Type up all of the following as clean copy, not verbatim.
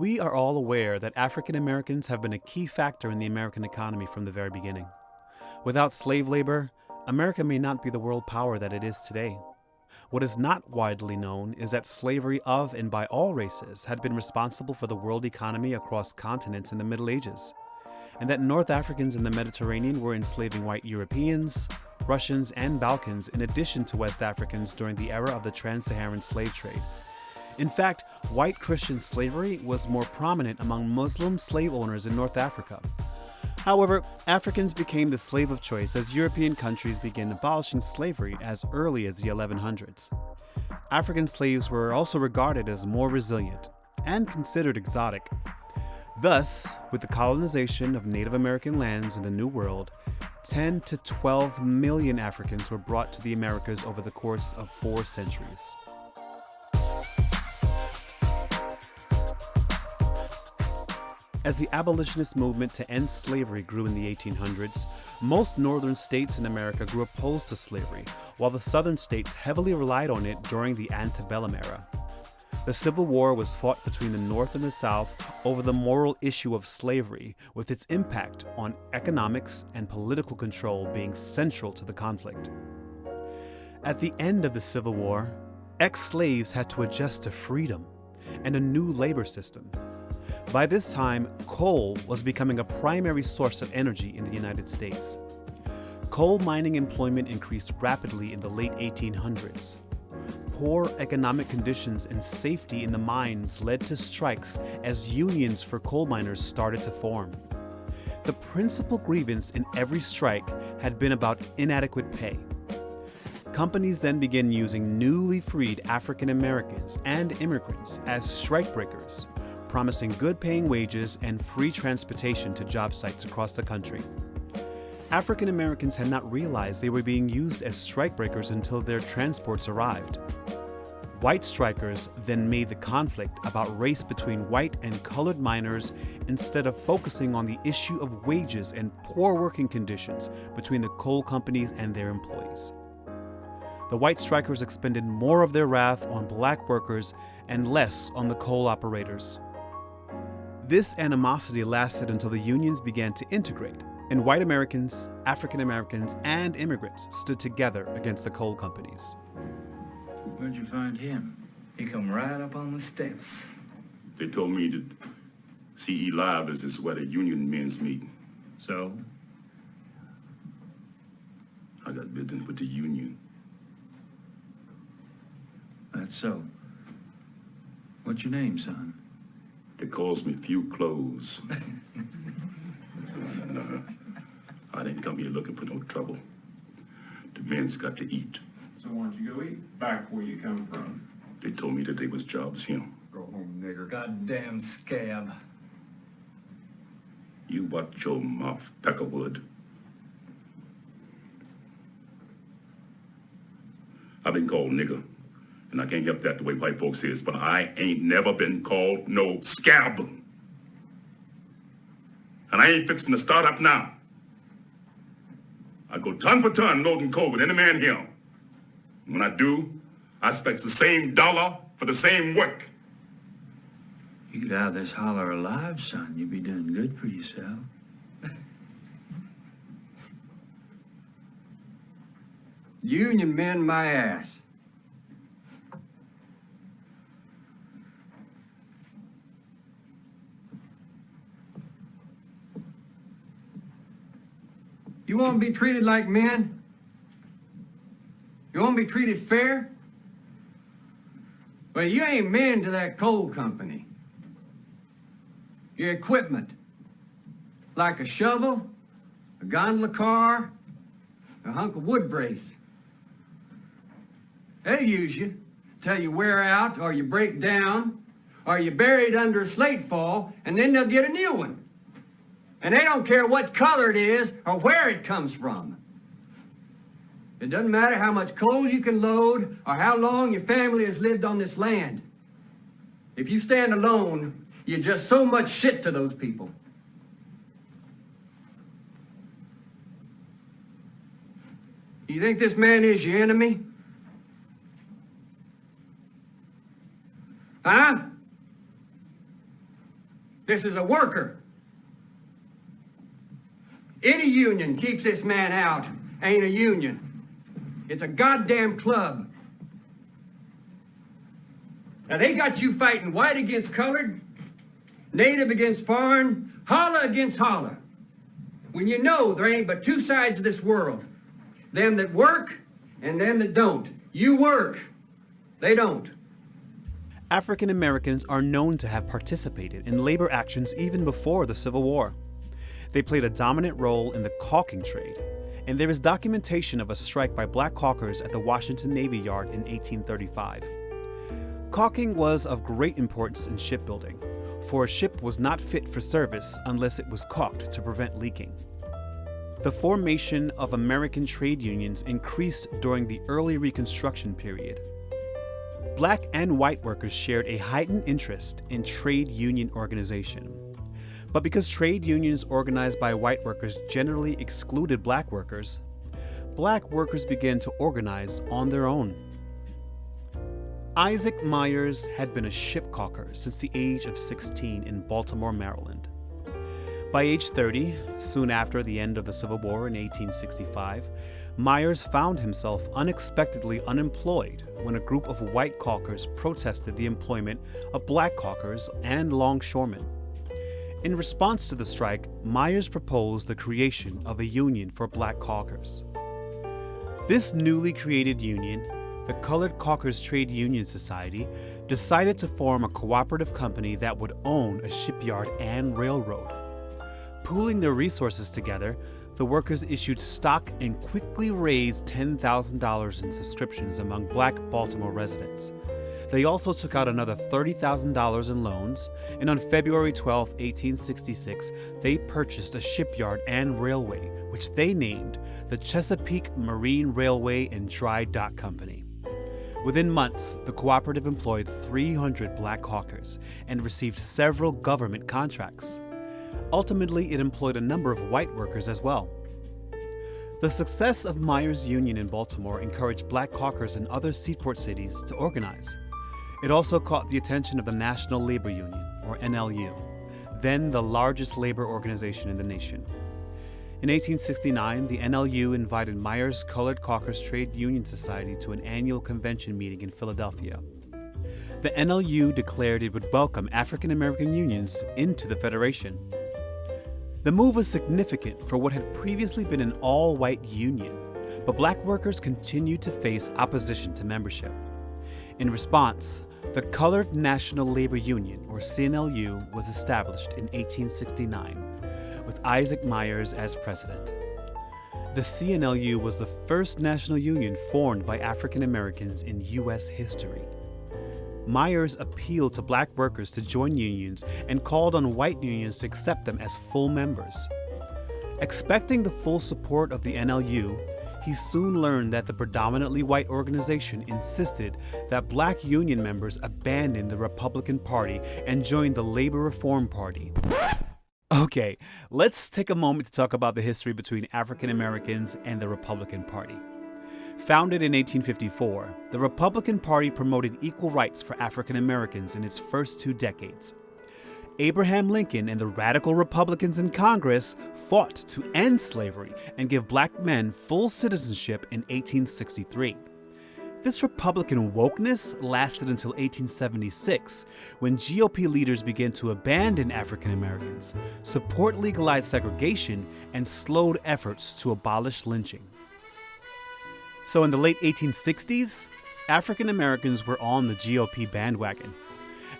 We are all aware that African Americans have been a key factor in the American economy from the very beginning. Without slave labor, America may not be the world power that it is today. What is not widely known is that slavery of and by all races had been responsible for the world economy across continents in the Middle Ages, and that North Africans in the Mediterranean were enslaving white Europeans, Russians, and Balkans in addition to West Africans during the era of the trans-Saharan slave trade. In fact, white Christian slavery was more prominent among Muslim slave owners in North Africa. However, Africans became the slave of choice as European countries began abolishing slavery as early as the 1100s. African slaves were also regarded as more resilient and considered exotic. Thus, with the colonization of Native American lands in the New World, 10 to 12 million Africans were brought to the Americas over the course of 4 centuries. As the abolitionist movement to end slavery grew in the 1800s, most northern states in America grew opposed to slavery, while the southern states heavily relied on it during the antebellum era. The Civil War was fought between the North and the South over the moral issue of slavery, with its impact on economics and political control being central to the conflict. At the end of the Civil War, ex-slaves had to adjust to freedom and a new labor system. By this time, coal was becoming a primary source of energy in the United States. Coal mining employment increased rapidly in the late 1800s. Poor economic conditions and safety in the mines led to strikes as unions for coal miners started to form. The principal grievance in every strike had been about inadequate pay. Companies then began using newly freed African Americans and immigrants as strikebreakers, promising good-paying wages and free transportation to job sites across the country. African Americans had not realized they were being used as strikebreakers until their transports arrived. White strikers then made the conflict about race between white and colored miners instead of focusing on the issue of wages and poor working conditions between the coal companies and their employees. The white strikers expended more of their wrath on black workers and less on the coal operators. This animosity lasted until the unions began to integrate, and white Americans, African Americans, and immigrants stood together against the coal companies. Where'd you find him? He come right up on the steps. They told me that CE Live is where the union men's meet. So? I got business with the union. That's so. What's your name, son? They calls me Few Clothes. I didn't come here looking for no trouble. The men's got to eat. So why don't you go eat back where you come from? They told me that there was jobs here. Go home, nigger. Goddamn scab. You watch your mouth, Peckerwood. I've been called nigger, and I can't help that the way white folks is, but I ain't never been called no scab. And I ain't fixing to start up now. I go ton for ton loading coal with any man here. When I do, I expect the same dollar for the same work. You get out of this holler alive, son, you'll be doing good for yourself. Union men, my ass. You want to be treated like men? You want to be treated fair? Well, you ain't men to that coal company. Your equipment, like a shovel, a gondola car, a hunk of wood brace. They'll use you till you wear out or you break down or you're buried under a slate fall, and then they'll get a new one. And they don't care what color it is or where it comes from. It doesn't matter how much coal you can load or how long your family has lived on this land. If you stand alone, you're just so much shit to those people. You think this man is your enemy? Huh? This is a worker. Any union keeps this man out ain't a union. It's a goddamn club. Now they got you fighting white against colored, native against foreign, holler against holler. When you know there ain't but two sides of this world. Them that work and them that don't. You work. They don't. African Americans are known to have participated in labor actions even before the Civil War. They played a dominant role in the caulking trade, and there is documentation of a strike by black caulkers at the Washington Navy Yard in 1835. Caulking was of great importance in shipbuilding, for a ship was not fit for service unless it was caulked to prevent leaking. The formation of American trade unions increased during the early Reconstruction period. Black and white workers shared a heightened interest in trade union organization. But because trade unions organized by white workers generally excluded black workers began to organize on their own. Isaac Myers had been a ship caulker since the age of 16 in Baltimore, Maryland. By age 30, soon after the end of the Civil War in 1865, Myers found himself unexpectedly unemployed when a group of white caulkers protested the employment of black caulkers and longshoremen. In response to the strike, Myers proposed the creation of a union for black caulkers. This newly created union, the Colored Caulkers Trade Union Society, decided to form a cooperative company that would own a shipyard and railroad. Pooling their resources together, the workers issued stock and quickly raised $10,000 in subscriptions among black Baltimore residents. They also took out another $30,000 in loans, and on February 12, 1866, they purchased a shipyard and railway, which they named the Chesapeake Marine Railway and Dry Dock Company. Within months, the cooperative employed 300 black caulkers and received several government contracts. Ultimately, it employed a number of white workers as well. The success of Myers' Union in Baltimore encouraged black caulkers in other seaport cities to organize. It also caught the attention of the National Labor Union, or NLU, then the largest labor organization in the nation. In 1869, the NLU invited Myers Colored Caulkers Trade Union Society to an annual convention meeting in Philadelphia. The NLU declared it would welcome African American unions into the Federation. The move was significant for what had previously been an all-white union, but black workers continued to face opposition to membership. In response, the Colored National Labor Union, or CNLU, was established in 1869, with Isaac Myers as president. The CNLU was the first national union formed by African Americans in U.S. history. Myers appealed to black workers to join unions and called on white unions to accept them as full members. Expecting the full support of the NLU, he soon learned that the predominantly white organization insisted that black union members abandon the Republican Party and join the Labor Reform Party. Okay, let's take a moment to talk about the history between African Americans and the Republican Party. Founded in 1854, the Republican Party promoted equal rights for African Americans in its first 2 decades. Abraham Lincoln and the radical Republicans in Congress fought to end slavery and give black men full citizenship in 1863. This Republican wokeness lasted until 1876, when GOP leaders began to abandon African Americans, support legalized segregation, and slowed efforts to abolish lynching. So in the late 1860s, African Americans were on the GOP bandwagon.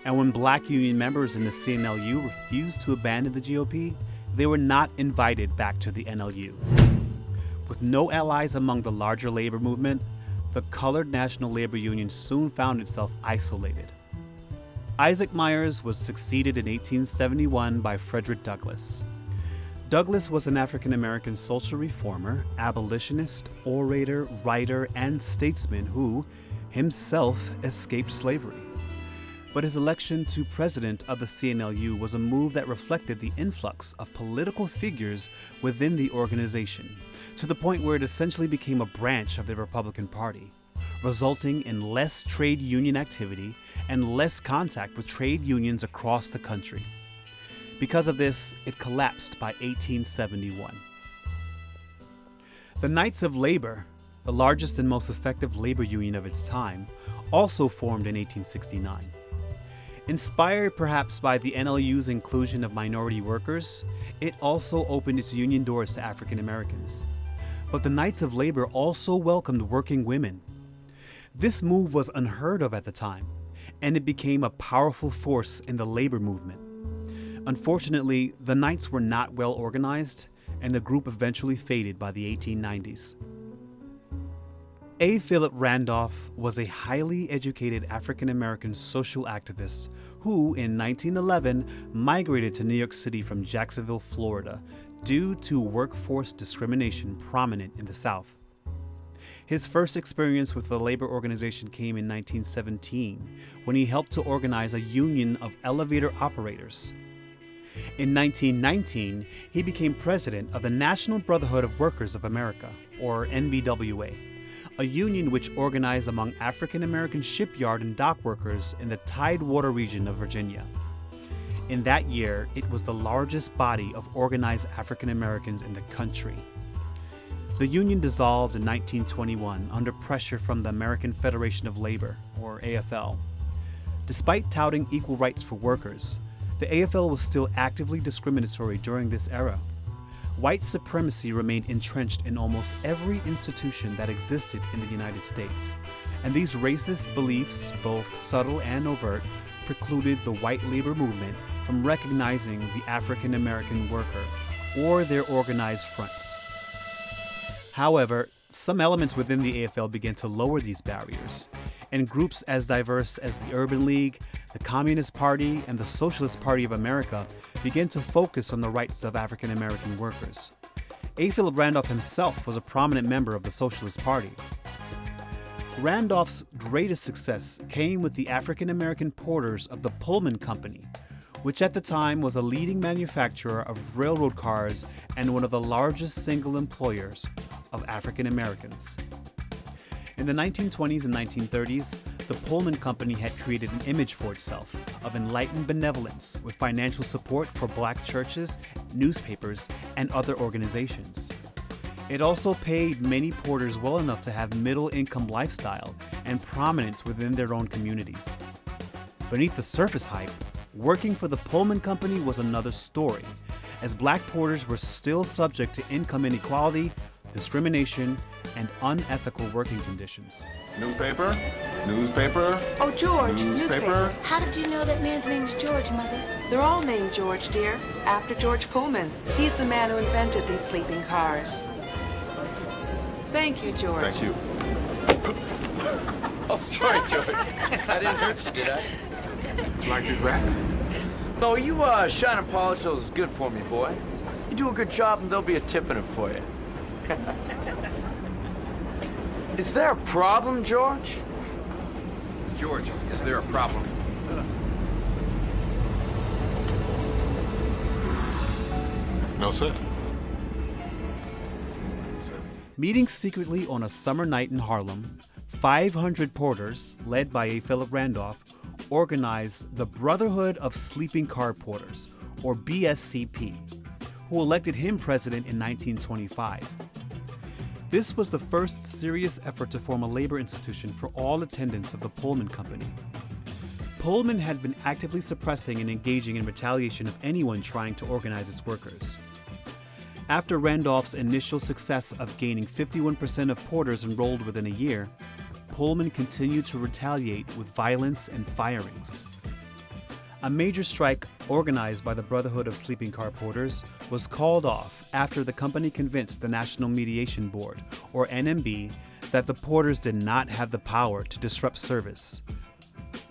And when black union members in the CNLU refused to abandon the GOP, they were not invited back to the NLU. With no allies among the larger labor movement, the Colored National Labor Union soon found itself isolated. Isaac Myers was succeeded in 1871 by Frederick Douglass. Douglass was an African-American social reformer, abolitionist, orator, writer, and statesman who himself escaped slavery. But his election to president of the CNLU was a move that reflected the influx of political figures within the organization, to the point where it essentially became a branch of the Republican Party, resulting in less trade union activity and less contact with trade unions across the country. Because of this, it collapsed by 1871. The Knights of Labor, the largest and most effective labor union of its time, also formed in 1869. Inspired perhaps by the NLU's inclusion of minority workers, it also opened its union doors to African Americans. But the Knights of Labor also welcomed working women. This move was unheard of at the time, and it became a powerful force in the labor movement. Unfortunately, the Knights were not well organized, and the group eventually faded by the 1890s. A. Philip Randolph was a highly educated African-American social activist who, in 1911, migrated to New York City from Jacksonville, Florida, due to workforce discrimination prominent in the South. His first experience with the labor organization came in 1917, when he helped to organize a union of elevator operators. In 1919, he became president of the National Brotherhood of Workers of America, or NBWA, a union which organized among African American shipyard and dock workers in the Tidewater region of Virginia. In that year, it was the largest body of organized African Americans in the country. The union dissolved in 1921 under pressure from the American Federation of Labor, or AFL. Despite touting equal rights for workers, the AFL was still actively discriminatory during this era. White supremacy remained entrenched in almost every institution that existed in the United States, and these racist beliefs, both subtle and overt, precluded the white labor movement from recognizing the African American worker or their organized fronts. However, some elements within the AFL began to lower these barriers, and groups as diverse as the Urban League, the Communist Party, and the Socialist Party of America began to focus on the rights of African American workers. A. Philip Randolph himself was a prominent member of the Socialist Party. Randolph's greatest success came with the African American porters of the Pullman Company, which at the time was a leading manufacturer of railroad cars and one of the largest single employers of African Americans. In the 1920s and 1930s, the Pullman Company had created an image for itself of enlightened benevolence with financial support for black churches, newspapers, and other organizations. It also paid many porters well enough to have middle-income lifestyle and prominence within their own communities. Beneath the surface hype, working for the Pullman Company was another story, as black porters were still subject to income inequality, discrimination, and unethical working conditions. Newspaper? Newspaper? Oh, George, Newspaper? How did you know that man's name's George, Mother? They're all named George, dear, after George Pullman. He's the man who invented these sleeping cars. Thank you, George. Thank you. Oh, sorry, George. I didn't hurt you, did I? You like these back? No, you shine and polish those good for me, boy. You do a good job and there'll be a tip in it for you. Is there a problem, George? George, is there a problem? No, sir. Meeting secretly on a summer night in Harlem, 500 porters, led by A. Philip Randolph, organized the Brotherhood of Sleeping Car Porters, or BSCP, who elected him president in 1925. This was the first serious effort to form a labor institution for all attendants of the Pullman Company. Pullman had been actively suppressing and engaging in retaliation of anyone trying to organize its workers. After Randolph's initial success of gaining 51% of porters enrolled within a year, Pullman continued to retaliate with violence and firings. A major strike organized by the Brotherhood of Sleeping Car Porters was called off after the company convinced the National Mediation Board, or NMB, that the porters did not have the power to disrupt service.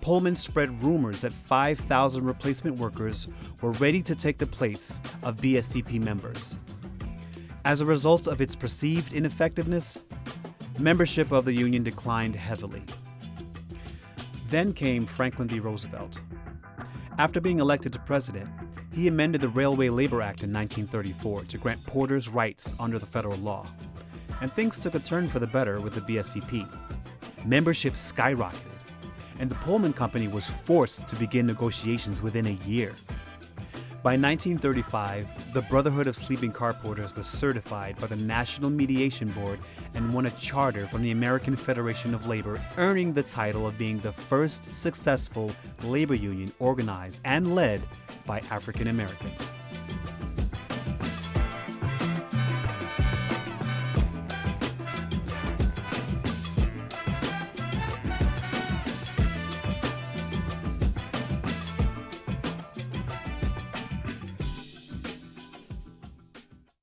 Pullman spread rumors that 5,000 replacement workers were ready to take the place of BSCP members. As a result of its perceived ineffectiveness, membership of the union declined heavily. Then came Franklin D. Roosevelt. After being elected to president, he amended the Railway Labor Act in 1934 to grant porters rights under the federal law, and things took a turn for the better with the BSCP. Membership skyrocketed, and the Pullman Company was forced to begin negotiations within a year. By 1935, the Brotherhood of Sleeping Car Porters was certified by the National Mediation Board and won a charter from the American Federation of Labor, earning the title of being the first successful labor union organized and led by African Americans.